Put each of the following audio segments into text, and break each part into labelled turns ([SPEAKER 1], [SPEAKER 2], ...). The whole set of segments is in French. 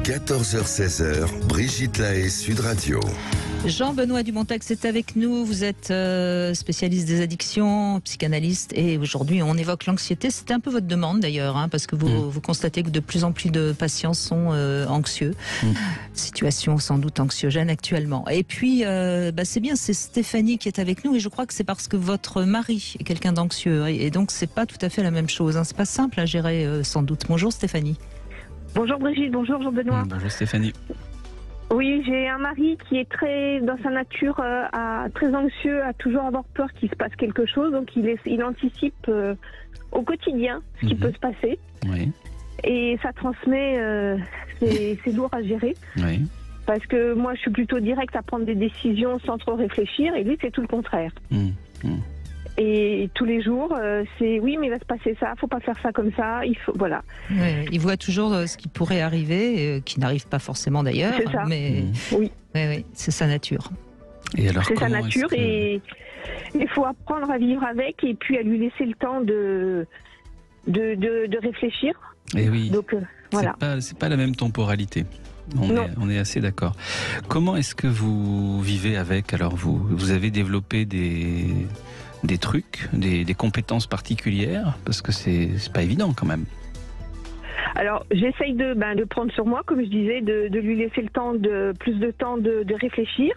[SPEAKER 1] 14h-16h, Brigitte Lahaie, Sud Radio.
[SPEAKER 2] Jean-Benoît Dumontax est avec nous. Vous êtes spécialiste des addictions, psychanalyste, et aujourd'hui on évoque l'anxiété. C'était un peu votre demande d'ailleurs, parce que vous constatez que de plus en plus de patients sont anxieux. Situation sans doute anxiogène actuellement. Et puis c'est bien, c'est Stéphanie qui est avec nous, et je crois que c'est parce que votre mari est quelqu'un d'anxieux, et donc c'est pas tout à fait la même chose. C'est pas simple à gérer sans doute. Bonjour Stéphanie.
[SPEAKER 3] Bonjour Brigitte, bonjour Jean-Benoît.
[SPEAKER 4] Bonjour Stéphanie.
[SPEAKER 3] Oui, j'ai un mari qui est très, dans sa nature, très anxieux, à toujours avoir peur qu'il se passe quelque chose. Donc il anticipe au quotidien ce qui peut se passer.
[SPEAKER 4] Oui.
[SPEAKER 3] Et ça transmet, c'est lourd à gérer.
[SPEAKER 4] Oui.
[SPEAKER 3] Parce que moi, je suis plutôt directe à prendre des décisions sans trop réfléchir. Et lui, c'est tout le contraire. Et tous les jours, c'est oui, mais il va se passer ça, faut pas faire ça comme ça, il faut, voilà.
[SPEAKER 2] Ouais, il voit toujours ce qui pourrait arriver, qui n'arrive pas forcément d'ailleurs,
[SPEAKER 3] c'est ça.
[SPEAKER 2] Mais
[SPEAKER 3] oui,
[SPEAKER 2] c'est sa nature.
[SPEAKER 4] Et alors,
[SPEAKER 3] c'est sa nature, et il faut apprendre à vivre avec, et puis à lui laisser le temps de réfléchir.
[SPEAKER 4] Et oui.
[SPEAKER 3] Donc voilà.
[SPEAKER 4] C'est pas la même temporalité. On est assez d'accord. Comment est-ce que vous vivez avec? Alors vous avez développé des trucs, des compétences particulières, parce que c'est pas évident quand même.
[SPEAKER 3] Alors j'essaye de prendre sur moi, comme je disais, de lui laisser plus de temps de réfléchir.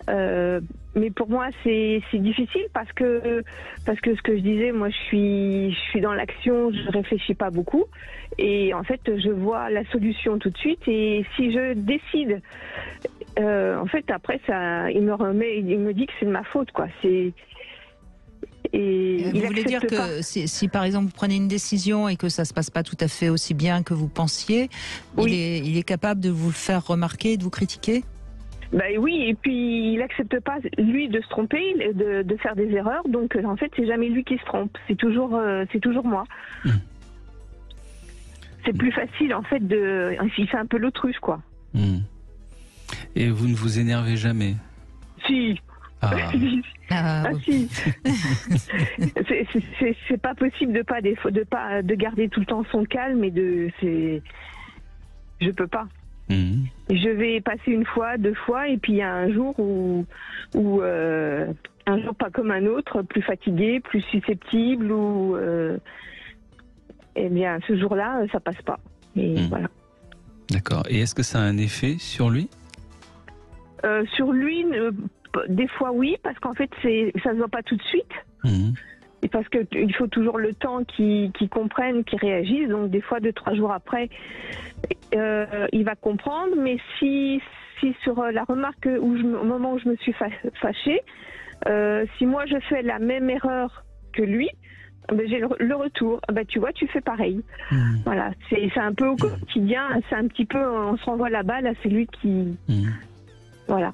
[SPEAKER 3] Mais pour moi c'est difficile parce que ce que je disais, moi je suis dans l'action, je réfléchis pas beaucoup, et en fait je vois la solution tout de suite, et si je décide, en fait après ça, il me dit que c'est de ma faute, quoi. Et
[SPEAKER 2] vous voulez dire que si par exemple vous prenez une décision et que ça se passe pas tout à fait aussi bien que vous pensiez, oui, il est capable de vous le faire remarquer, de vous critiquer?
[SPEAKER 3] Oui, et puis il accepte pas, lui, de se tromper, de faire des erreurs. Donc en fait, c'est jamais lui qui se trompe, c'est toujours moi. C'est plus facile en fait il fait un peu l'autruche, quoi.
[SPEAKER 4] Et vous ne vous énervez jamais?
[SPEAKER 3] Si. Si. C'est pas possible de garder tout le temps son calme, et je peux pas. Je vais passer une fois, 2 fois, et puis il y a un jour où un jour pas comme un autre, plus fatigué, plus susceptible, ou eh bien ce jour-là ça passe pas. Et voilà. D'accord.
[SPEAKER 4] Et est-ce que ça a un effet sur lui?
[SPEAKER 3] Sur lui, des fois oui, parce qu'en fait ça se voit pas tout de suite. Et parce qu'il faut toujours le temps qu'ils comprennent, qu'ils réagissent. Donc des fois 2-3 jours après, il va comprendre. Mais si sur la remarque au moment où je me suis fâchée, si moi je fais la même erreur que lui, j'ai le retour. Tu vois, tu fais pareil. Voilà, c'est un peu au quotidien. C'est un petit peu, on se renvoie la balle. C'est lui qui, voilà.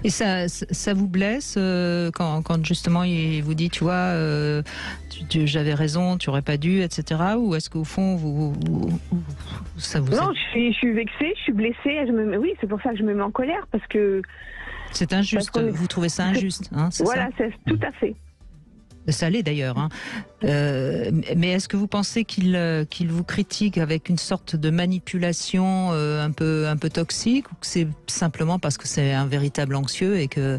[SPEAKER 2] Et ça vous blesse quand justement il vous dit, tu vois, j'avais raison, tu aurais pas dû, etc. Ou est-ce qu'au fond ça vous...
[SPEAKER 3] Non, je suis vexée, je suis blessée. Oui, c'est pour ça que je me mets en colère, parce que
[SPEAKER 2] c'est injuste. Vous trouvez ça injuste,
[SPEAKER 3] voilà, c'est tout à fait.
[SPEAKER 2] Ça l'est d'ailleurs. Mais est-ce que vous pensez qu'il vous critique avec une sorte de manipulation un peu toxique, ou que c'est simplement parce que c'est un véritable anxieux et que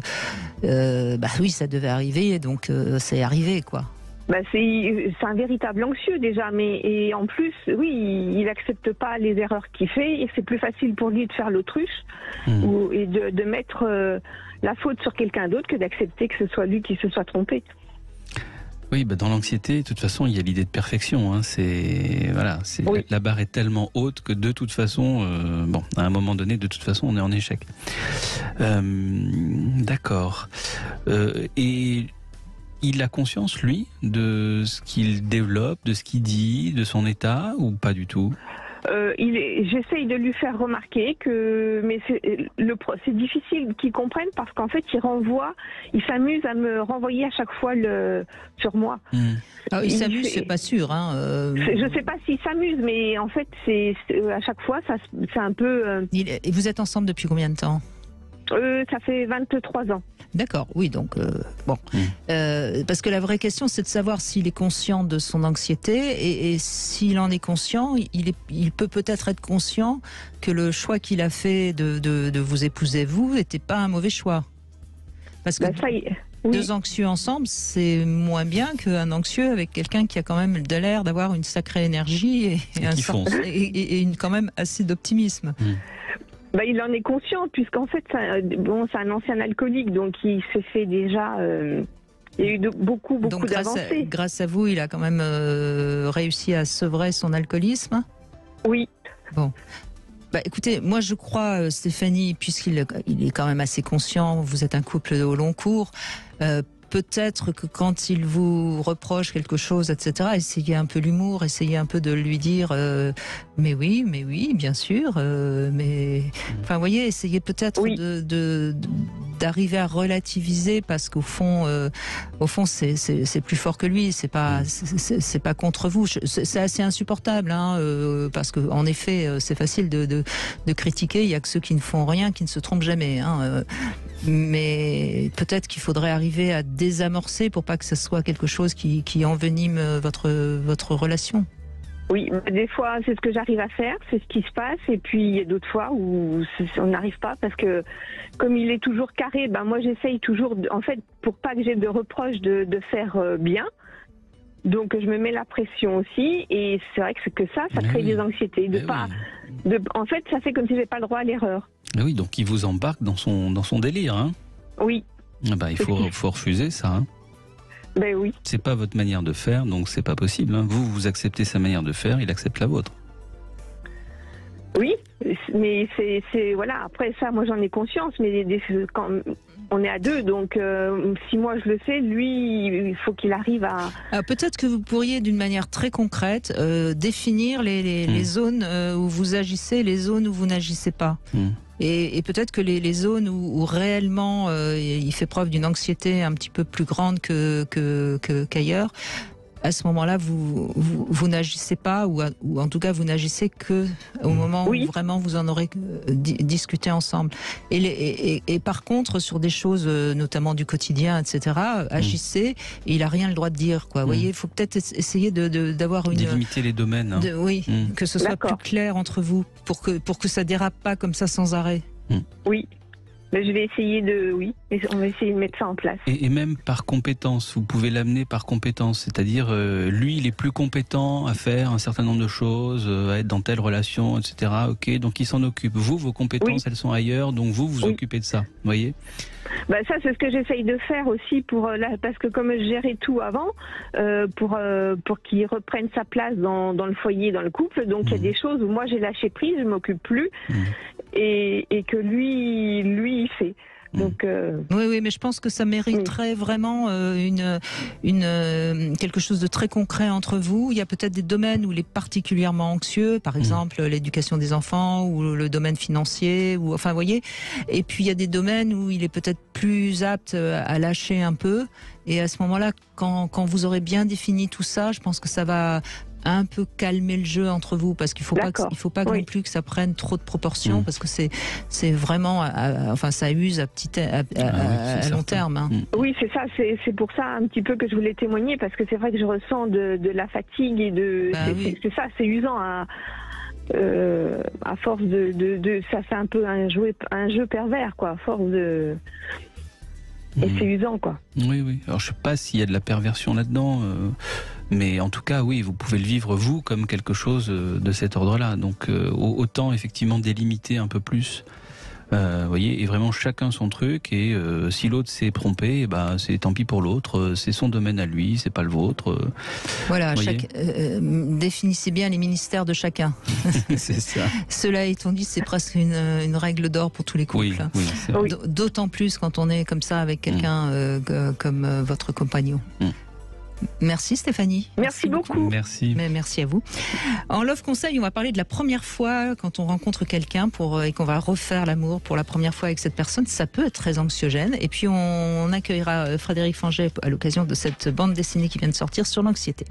[SPEAKER 2] oui, ça devait arriver, et donc c'est arrivé, quoi?
[SPEAKER 3] C'est un véritable anxieux déjà, et en plus, oui, il accepte pas les erreurs qu'il fait, et c'est plus facile pour lui de faire l'autruche et de mettre la faute sur quelqu'un d'autre que d'accepter que ce soit lui qui se soit trompé.
[SPEAKER 4] Oui, dans l'anxiété, de toute façon, il y a l'idée de perfection. Oui. La barre est tellement haute que de toute façon, à un moment donné, de toute façon, on est en échec. D'accord. Et il a conscience, lui, de ce qu'il développe, de ce qu'il dit, de son état, ou pas du tout?
[SPEAKER 3] J'essaye de lui faire remarquer mais c'est difficile qu'il comprenne, parce qu'en fait il s'amuse à me renvoyer à chaque fois sur moi.
[SPEAKER 2] Il s'amuse, c'est pas sûr.
[SPEAKER 3] Je sais pas s'il s'amuse, mais en fait à chaque fois c'est un peu...
[SPEAKER 2] Et vous êtes ensemble depuis combien de temps?
[SPEAKER 3] Ça fait 23 ans.
[SPEAKER 2] D'accord, oui, donc bon. Parce que la vraie question, c'est de savoir s'il est conscient de son anxiété et s'il en est conscient, il peut peut-être être conscient que le choix qu'il a fait de vous épouser, vous, n'était pas un mauvais choix. Parce que deux anxieux ensemble, c'est moins bien qu'un anxieux avec quelqu'un qui a quand même de l'air d'avoir une sacrée énergie et quand même assez d'optimisme.
[SPEAKER 3] Il en est conscient, puisqu'en fait, c'est un ancien alcoolique, donc il s'est fait déjà... il y a eu beaucoup d'avancées.
[SPEAKER 2] Grâce à vous, il a quand même réussi à sevrer son alcoolisme.
[SPEAKER 3] Oui.
[SPEAKER 2] Bon. Écoutez, moi je crois, Stéphanie, puisqu'il est quand même assez conscient, vous êtes un couple au long cours, peut-être que quand il vous reproche quelque chose, etc., essayez un peu l'humour, essayez un peu de lui dire mais oui, bien sûr, mais... Enfin, vous voyez, essayez peut-être d'arriver à relativiser, parce qu'au fond, c'est plus fort que lui, c'est pas contre vous. C'est assez insupportable, parce que en effet, c'est facile de critiquer. Il y a que ceux qui ne font rien, qui ne se trompent jamais. Mais peut-être qu'il faudrait arriver à désamorcer pour pas que ce soit quelque chose qui envenime votre relation.
[SPEAKER 3] Oui, des fois c'est ce que j'arrive à faire, c'est ce qui se passe, et puis il y a d'autres fois où on n'arrive pas, parce que comme il est toujours carré, moi j'essaye toujours, en fait, pour pas que j'ai de reproches, de faire bien. Donc je me mets la pression aussi, et c'est vrai que ça crée des anxiétés. En fait, ça fait comme si j'avais pas le droit à l'erreur.
[SPEAKER 4] Oui, donc il vous embarque dans son délire.
[SPEAKER 3] Oui.
[SPEAKER 4] Il faut refuser ça.
[SPEAKER 3] Oui.
[SPEAKER 4] C'est pas votre manière de faire, donc c'est pas possible. Vous acceptez sa manière de faire, il accepte la vôtre.
[SPEAKER 3] Oui, mais c'est voilà. Après ça, moi j'en ai conscience, mais quand on est à deux, donc si moi je le fais, lui, il faut qu'il arrive à...
[SPEAKER 2] Peut-être que vous pourriez, d'une manière très concrète, définir les zones où vous agissez, les zones où vous n'agissez pas. Et peut-être que les zones où réellement il fait preuve d'une anxiété un petit peu plus grande qu'ailleurs, à ce moment-là, vous n'agissez pas, ou en tout cas vous n'agissez que au moment où vraiment vous en aurez discuté ensemble. Et par contre, sur des choses notamment du quotidien, etc., agissez, et il n'a rien le droit de dire, quoi. Vous voyez, il faut peut-être essayer d'avoir une...
[SPEAKER 4] Délimiter les domaines.
[SPEAKER 2] Que ce soit plus clair entre vous, pour que ça dérape pas comme ça sans arrêt.
[SPEAKER 3] Oui. Mais je vais essayer on va essayer de mettre ça en place.
[SPEAKER 4] Et même par compétence, vous pouvez l'amener par compétence, c'est-à-dire lui il est plus compétent à faire un certain nombre de choses, à être dans telle relation, etc. Ok, donc il s'en occupe. Vous, vos compétences elles sont ailleurs, donc vous occupez de ça, vous voyez.
[SPEAKER 3] Ça c'est ce que j'essaye de faire aussi parce que comme je gérais tout avant, pour qu'il reprenne sa place dans le foyer, dans le couple, donc il y a des choses où moi j'ai lâché prise, je m'occupe plus, et que lui il fait. Donc,
[SPEAKER 2] Oui, mais je pense que ça mériterait vraiment quelque chose de très concret entre vous. Il y a peut-être des domaines où il est particulièrement anxieux, par exemple l'éducation des enfants ou le domaine financier, ou enfin, vous voyez. Et puis il y a des domaines où il est peut-être plus apte à lâcher un peu. Et à ce moment-là, quand vous aurez bien défini tout ça, je pense que ça va un peu calmer le jeu entre vous, parce qu'il faut pas non plus que ça prenne trop de proportions, parce que c'est vraiment ça use à long terme.
[SPEAKER 3] Oui, c'est ça, c'est pour ça un petit peu que je voulais témoigner, parce que c'est vrai que je ressens de la fatigue et c'est ça, c'est usant à force de ça fait un peu un jeu pervers, quoi, à force de... Et c'est usant, quoi.
[SPEAKER 4] Oui. Alors je sais pas s'il y a de la perversion là-dedans, mais en tout cas, oui, vous pouvez le vivre vous comme quelque chose de cet ordre-là. Donc autant effectivement délimiter un peu plus, voyez, et vraiment chacun son truc. Et si l'autre s'est trompé, c'est tant pis pour l'autre. C'est son domaine à lui, c'est pas le vôtre.
[SPEAKER 2] Voilà, définissez bien les ministères de chacun.
[SPEAKER 4] C'est ça.
[SPEAKER 2] Cela étant dit, c'est presque une règle d'or pour tous les couples.
[SPEAKER 4] Oui, c'est vrai.
[SPEAKER 2] D'autant plus quand on est comme ça avec quelqu'un comme votre compagnon. Merci Stéphanie.
[SPEAKER 3] Merci beaucoup.
[SPEAKER 4] Merci.
[SPEAKER 2] Mais merci à vous. En Love Conseil, on va parler de la première fois quand on rencontre quelqu'un et qu'on va refaire l'amour pour la première fois avec cette personne. Ça peut être très anxiogène. Et puis on accueillera Frédéric Fanget à l'occasion de cette bande dessinée qui vient de sortir sur l'anxiété.